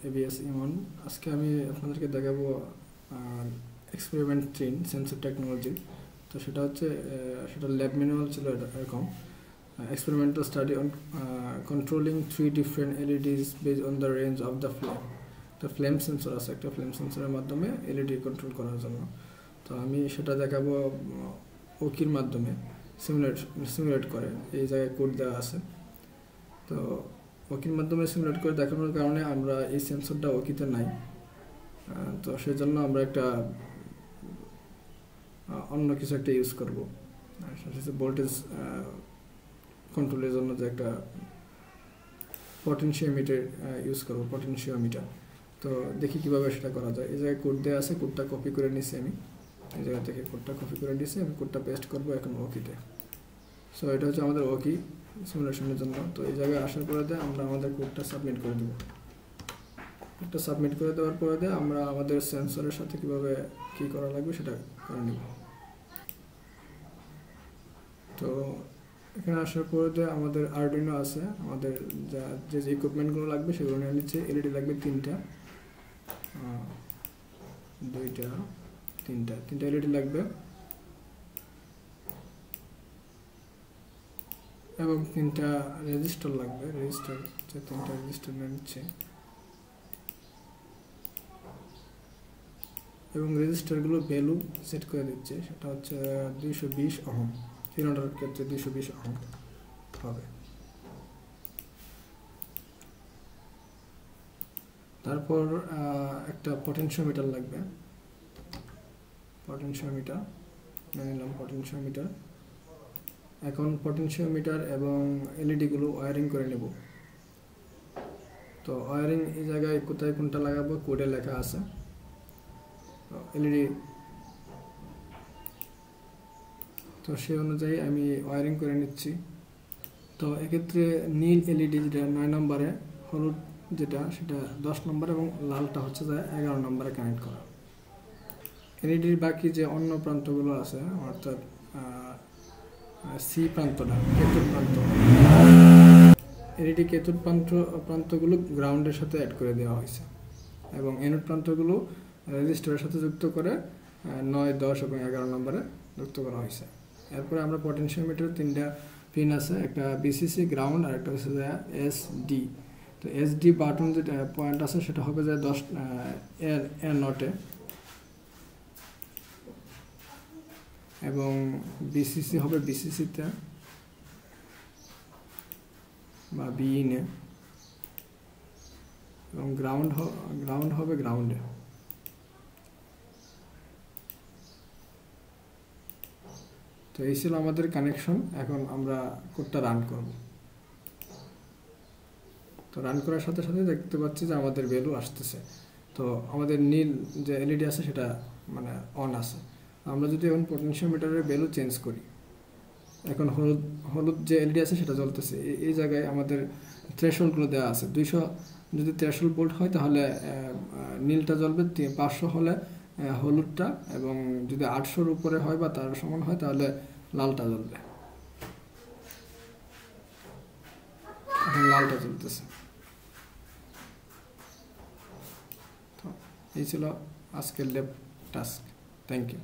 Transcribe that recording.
ABS ইমন। আজকে আমি আপনাদেরকে দেখাবো এক্সপেরিমেন্ট 3 সেন্সর টেকনোলজি। তো সেটা হচ্ছে সেটা ল্যাব ম্যানুয়াল ছিল এরকম, experimental study on controlling 3 different LEDs based on the range of the flame. তো ফ্লেম সেন্সর আছে, একটা ফ্লেম সেন্সরের মাধ্যমে এলইডি কন্ট্রোল করার জন্য। তো আমি সেটা দেখাবো ওকির মাধ্যমে সিমুলেট করে। এই জায়গায় কোড দেওয়া আছে। তো ওকির মাধ্যমে সিমুলেট করে দেখানোর কারণে আমরা এই সেন্সরটা ওকিতে নাই, তো সেজন্য আমরা একটা অন্য কিছু একটা ইউজ করবো। ভোল্টেজ কন্ট্রোলের জন্য যে একটা পটেনশিওমিটার ইউজ করবো, পটেনশিওমিটার। তো দেখি কিভাবে সেটা করা যায়। এই জায়গায় কোড দেওয়া আছে, কোডটা কপি করে নিচ্ছি আমি। এই জায়গা থেকে কোডটা কপি করে নিচ্ছি, আমি কোডটা পেস্ট করবো এখন ওকিতে। সো এটা হচ্ছে আমাদের ওকি সিমুলেশনের জন্য। তো এই জায়গায় আসার পরে আমরা আমাদের কোডটা সাবমিট করে দেবো। কোডটা সাবমিট করে দেওয়ার পরে আমরা আমাদের সেন্সরের সাথে কিভাবে কি করা লাগবে সেটা করে নিব। তো এখানে আসার পরে আমাদের আরডুইনো আছে, আমাদের যে ইকুইপমেন্টগুলো লাগবে সেগুলো নিয়ে নিচ্ছে। এলইডি লাগবে তিনটা এলইডি লাগবে, এবং 3টা রেজিস্টার লাগবে। রেজিস্টার যে 3টা রেজিস্টার নিয়ে নিচ্ছে, এবং রেজিস্টারগুলো ভ্যালু সেট করে দিচ্ছে। সেটা হচ্ছে 220 ওহম, 300 ক্ষেত্রে 220 ওহম হবে। তারপর একটা পটেনশিওমিটার লাগবে। পটেনশিওমিটার নিলাম। পটেনশিওমিটার এখন পটেনশিওমিটার এবং এলইডিগুলো ওয়্যারিং করে নেব। তো ওয়্যারিং এই জায়গায় কোথায় কোনটা লাগাবো কোডে লেখা আছে। তো এলইডি, তো সেই অনুযায়ী আমি ওয়্যারিং করে নিচ্ছি। তো এক্ষেত্রে নীল এলইডি যেটা 9 নম্বরে, হলুদ যেটা সেটা 10 নম্বর, এবং লালটা হচ্ছে যে 11 নম্বরে কানেক্ট করা। এলইডির বাকি যে অন্য প্রান্তগুলো আছে, অর্থাৎ সি প্রান্তটা, ক্যাথোড প্রান্ত, এলইডি ক্যাথোড প্রান্তগুলো গ্রাউন্ডের সাথে অ্যাড করে দেওয়া হয়েছে, এবং অ্যানোড প্রান্তগুলো রেজিস্টারের সাথে যুক্ত করে 9, 10 এবং 11 নম্বরে যুক্ত করা হয়েছে। এরপরে আমরা পটেনশিওমিটার 3টা পিন আছে, একটা বিসিসি গ্রাউন্ড আর একটা হচ্ছে যে এসডি। তো এসডি বাটন যেটা পয়েন্ট আছে সেটা হবে যে 10 এর নটে, এবং বিসিসি হবে বিসিসিতে বা বিইনে, এবং গ্রাউন্ড হবে গ্রাউন্ডে। তো এই ছিল আমাদের কানেকশন। এখন আমরা কোডটা রান করব। তো রান করার সাথে সাথে দেখতে পাচ্ছি যে আমাদের ভ্যালু আসতেছে। তো আমাদের নীল যে এলইডি আছে সেটা মানে অন আছে। আমরা যদি এখন পটেনশিওমিটারের ভ্যালু চেঞ্জ করি, এখন হলুদ যে এলইডি আছে সেটা জ্বলতেছে। এই জায়গায় আমাদের থ্রেশহোল্ডগুলো দেওয়া আছে। 200 যদি থ্রেশহোল্ড ভোল্ট হয় তাহলে নীলটা জ্বলবে, 500 হলে হলুদটা, এবং যদি 800-র উপরে হয় বা তার সমান হয় তাহলে লালটা জ্বলবে। এখন লালটা জ্বলতেছে। তো এই ছিল আজকের ল্যাব টাস্ক। Thank you.